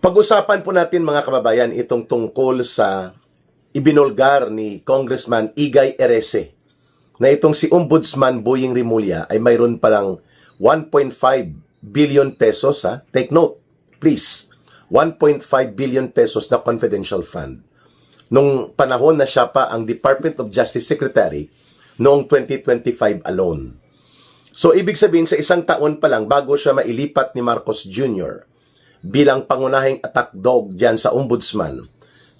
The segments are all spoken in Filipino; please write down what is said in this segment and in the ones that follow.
Pag-usapan po natin mga kababayan itong tungkol sa ibinulgar ni Congressman Igay Erese na itong si Ombudsman Boying Rimulya ay mayroon palang 1.5 billion pesos. Take note, please. 1.5 billion pesos na confidential fund. Nung panahon na siya pa ang Department of Justice Secretary noong 2025 alone. So, ibig sabihin sa isang taon pa lang bago siya mailipat ni Marcos Jr. bilang pangunahing attack dog dyan sa ombudsman,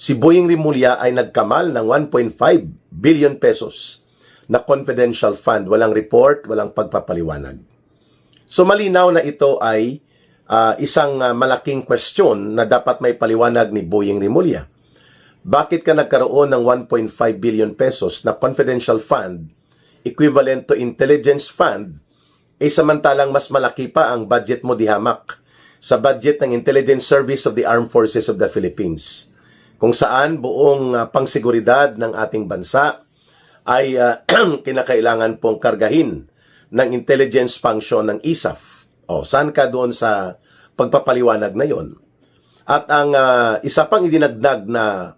si Boying Rimulya ay nagkamal ng 1.5 billion pesos na confidential fund. Walang report, walang pagpapaliwanag. So malinaw na ito ay isang malaking question na dapat may paliwanag ni Boying Rimulya. Bakit ka nagkaroon ng 1.5 billion pesos na confidential fund equivalent to intelligence fund samantalang mas malaki pa ang budget mo dihamak sa budget ng Intelligence Service of the Armed Forces of the Philippines, kung saan buong pangsiguridad ng ating bansa ay kinakailangan pong kargahin ng intelligence function ng ISAF. Saan ka doon sa pagpapaliwanag na yon? At ang isa pang idinagdag na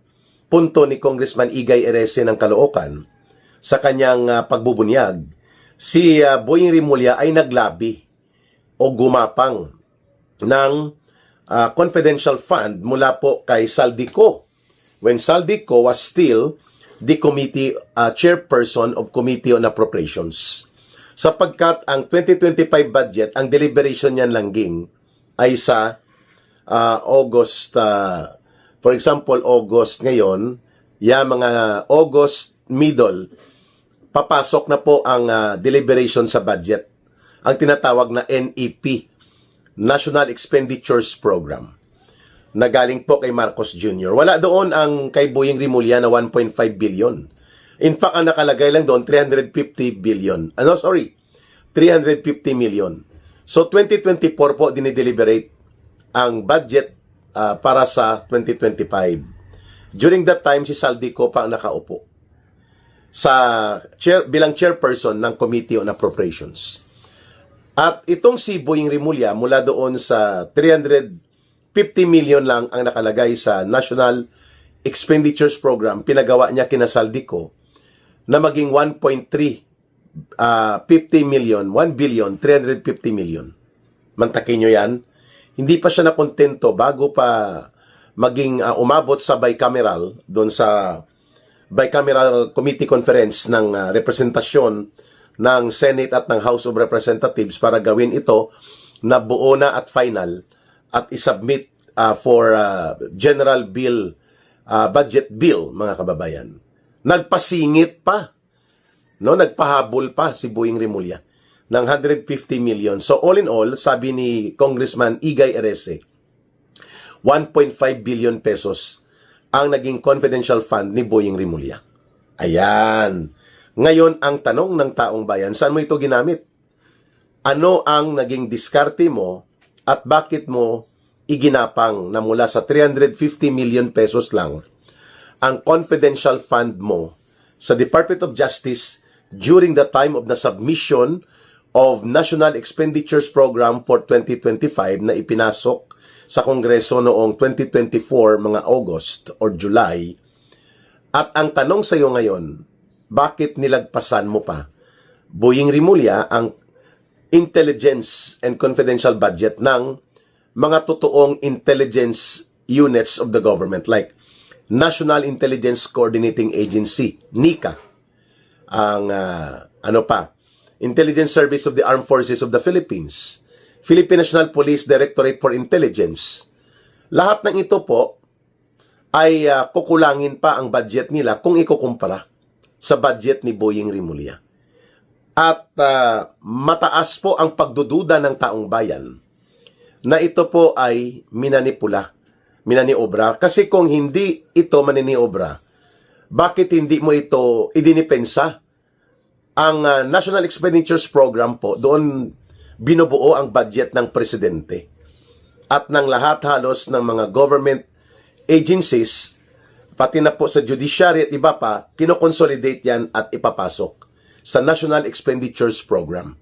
punto ni Congressman Igay Erese ng Caloocan sa kanyang pagbubunyag, si Boying Rimulya ay naglabi o gumapang ng confidential fund mula po kay Saldico when Saldico was still the committee chairperson of Committee on Appropriations. Sapagkat ang 2025 budget, ang deliberation niyan langging ay sa August, for example, August ngayon, mga August middle, papasok na po ang deliberation sa budget, ang tinatawag na NEP, National Expenditures Program, na galing po kay Marcos Jr. Wala doon ang kay Boying Rimulya na 1.5 billion. In fact, ang nakalagay lang doon, 350 billion. 350 million. So, 2024 po dinideliberate ang budget para sa 2025. During that time, si Saldico pa ang nakaupo bilang chairperson ng Committee on Appropriations. At itong si Boying Rimulya, mula doon sa 350 million lang ang nakalagay sa National Expenditures Program, pinagawa niya kina Saldico na maging 1 billion, 350 million. Mantakin nyo yan. Hindi pa siya nakontento bago pa maging umabot sa bicameral, doon sa bicameral committee conference ng representasyon ng Senate at ng House of Representatives para gawin ito na buo na at final at isubmit for general bill, budget bill, mga kababayan. Nagpasingit pa, nagpahabol pa si Boying Rimulya ng 150 million. So all in all, sabi ni Congressman Igay Erese, 1.5 billion pesos ang naging confidential fund ni Boying Rimulya. Ayan. Ngayon, ang tanong ng taong bayan, saan mo ito ginamit? Ano ang naging diskarte mo at bakit mo iginapang na mula sa 350 million pesos lang ang confidential fund mo sa Department of Justice during the time of the submission of National Expenditures Program for 2025 na ipinasok sa Kongreso noong 2024 mga August or July. At ang tanong sa iyo ngayon, bakit nilagpasan mo pa, Boying Rimulya, ang intelligence and confidential budget ng mga totoong intelligence units of the government like National Intelligence Coordinating Agency, NICA, ang Intelligence Service of the Armed Forces of the Philippines, Philippine National Police Directorate for Intelligence. Lahat ng ito po ay kukulangin pa ang budget nila kung ikukumpara sa budget ni Boying Rimulya. At mataas po ang pagdududa ng taong bayan na ito po ay minaniobra. Kasi kung hindi ito maniniobra, bakit hindi mo ito idinipensa? Ang National Expenditures Program po, doon binubuo ang budget ng presidente at ng lahat halos ng mga government agencies, pati na po sa judiciary at iba pa, kinoconsolidate yan at ipapasok sa National Expenditures Program.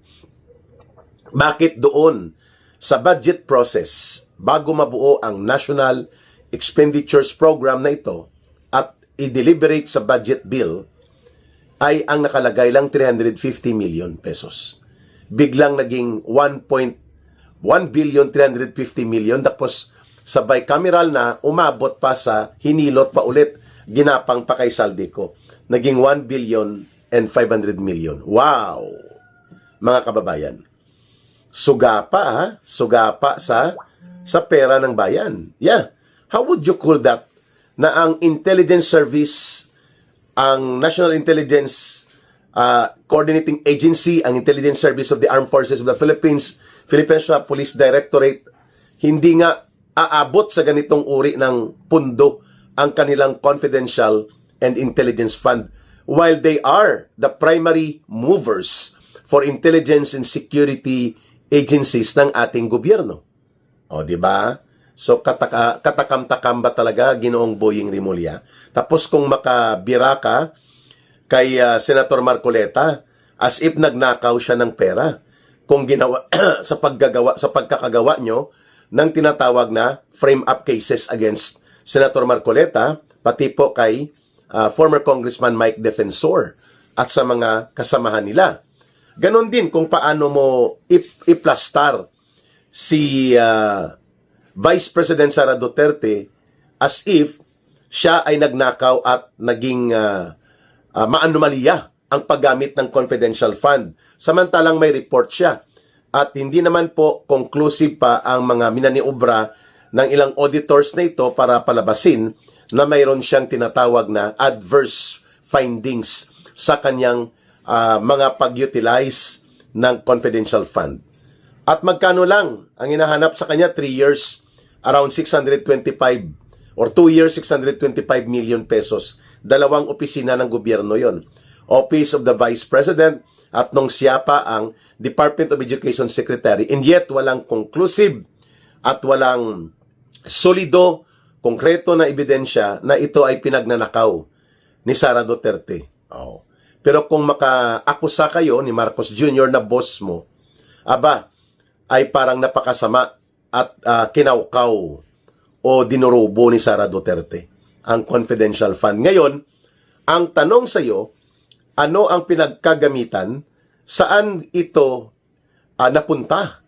Bakit doon sa budget process bago mabuo ang National Expenditures Program na ito at i-deliberate sa budget bill, ay ang nakalagay lang 350 million pesos. Biglang naging 1,350,000,000, tapos sa bicameral na umabot pa sa hinilot pa ulit, ginapang pa kay Saldico. Naging 1,500,000,000. Wow! Mga kababayan, suga pa sa pera ng bayan. Yeah. How would you call that? Na ang intelligence service, ang National Intelligence Coordinating Agency, ang Intelligence Service of the Armed Forces of the Philippines, Philippine National Police Directorate, hindi nga aabot sa ganitong uri ng pundo ang kanilang confidential and intelligence fund, while they are the primary movers for intelligence and security agencies ng ating gobyerno. O, di ba? So, katakam-takam ba talaga, Ginoong Boying Rimulya? Tapos kung makabira ka kay Senator Marcoleta, as if nagnakaw siya ng pera kung ginawa sa pagkakagawa nyo ng tinatawag na frame-up cases against Senator Marcoleta, pati po kay former Congressman Mike Defensor at sa mga kasamahan nila. Ganon din kung paano mo iplastar si Vice President Sara Duterte as if siya ay nagnakaw at naging maanomalya ang paggamit ng confidential fund. Samantalang may report siya. At hindi naman po conclusive pa ang mga minaniobra ng ilang auditors na ito para palabasin na mayroon siyang tinatawag na adverse findings sa kanyang mga pag-utilize ng confidential fund. At magkano lang ang hinahanap sa kanya? 3 years, around 625 or 2 years, 625 million pesos. Dalawang opisina ng gobyerno yon. Office of the Vice President at nung siya pa ang Department of Education Secretary. And yet, walang conclusive at walang solido, konkreto na ebidensya na ito ay pinagnanakaw ni Sara Duterte. Oh. Pero kung maka-akusa kayo ni Marcos Jr. na boss mo, aba, ay parang napakasama at kinaukaw o dinurubo ni Sara Duterte ang confidential fund. Ngayon, ang tanong sa iyo, ano ang pinagkagamitan? Saan ito napunta?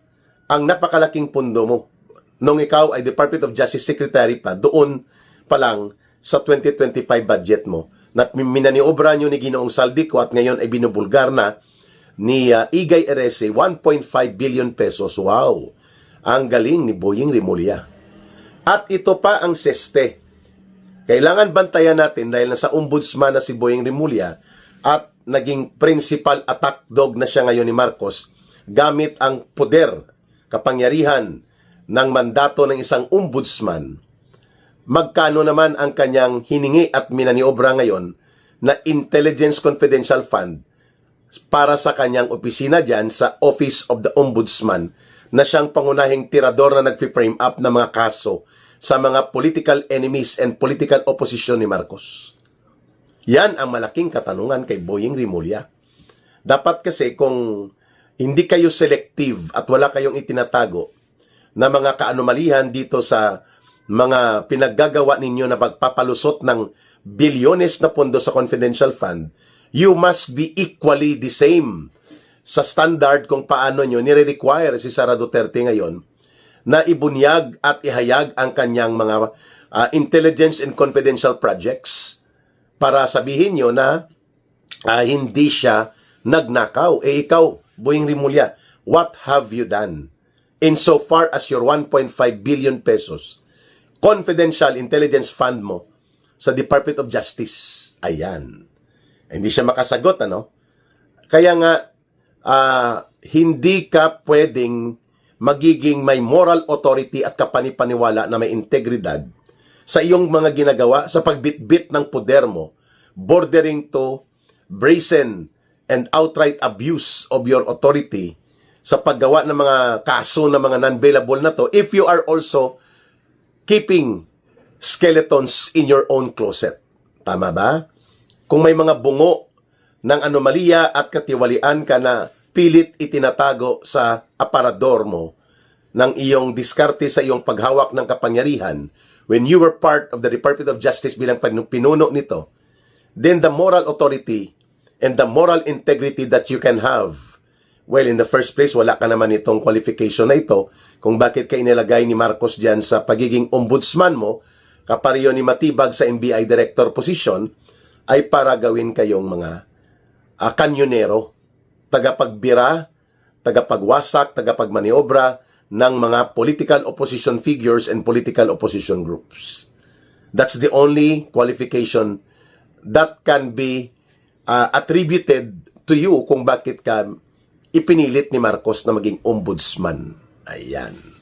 Ang napakalaking pundo mo nung ikaw ay Department of Justice Secretary pa, doon pa lang sa 2025 budget mo, na minaniobra nyo ni Ginoong Saldico at ngayon ay binubulgar na ni Igay Erese, 1.5 billion pesos. Wow! Ang galing ni Boying Rimulya. At ito pa ang seste. Kailangan bantayan natin dahil nasa ombudsman na si Boying Rimulya at naging principal attack dog na siya ngayon ni Marcos gamit ang poder, kapangyarihan ng mandato ng isang ombudsman. Magkano naman ang kanyang hiningi at minaniobra ngayon na Intelligence Confidential Fund para sa kanyang opisina dyan sa Office of the Ombudsman na siyang pangunahing tirador na nag-frame up ng mga kaso sa mga political enemies and political opposition ni Marcos. Yan ang malaking katanungan kay Boying Rimulya. Dapat kasi kung hindi kayo selective at wala kayong itinatago na mga kaanomalihan dito sa mga pinaggagawa ninyo na pagpapalusot ng bilyones na pondo sa confidential fund, you must be equally the same sa standard kung paano nyo nire-require si Sara Duterte ngayon na ibunyag at ihayag ang kanyang mga intelligence and confidential projects para sabihin nyo na hindi siya nagnakaw. Eh ikaw, Boying Rimulya, what have you done insofar as your 1.5 billion pesos confidential intelligence fund mo sa Department of Justice? Ayan. Hindi siya makasagot, ano? Kaya nga, hindi ka pwedeng magiging may moral authority at kapanipaniwala na may integridad sa iyong mga ginagawa sa pagbitbit ng poder mo, bordering to brazen and outright abuse of your authority sa paggawa ng mga kaso ng mga non-bailable na to, if you are also keeping skeletons in your own closet. Tama ba? Kung may mga bungo ng anomalya at katiwalian ka na pilit itinatago sa aparador mo, ng iyong diskarte sa iyong paghawak ng kapangyarihan, when you were part of the Department of Justice bilang pinuno nito, then the moral authority and the moral integrity that you can have, well, in the first place, wala ka naman itong qualification na ito kung bakit ka inilagay ni Marcos dyan sa pagiging ombudsman mo, kapareho ni Matibag sa NBI director position, ay para gawin kayong mga kanyonero, tagapagbira, tagapagwasak, tagapagmaniobra ng mga political opposition figures and political opposition groups. That's the only qualification that can be attributed to you kung bakit ka ipinilit ni Marcos na maging ombudsman. Ayan.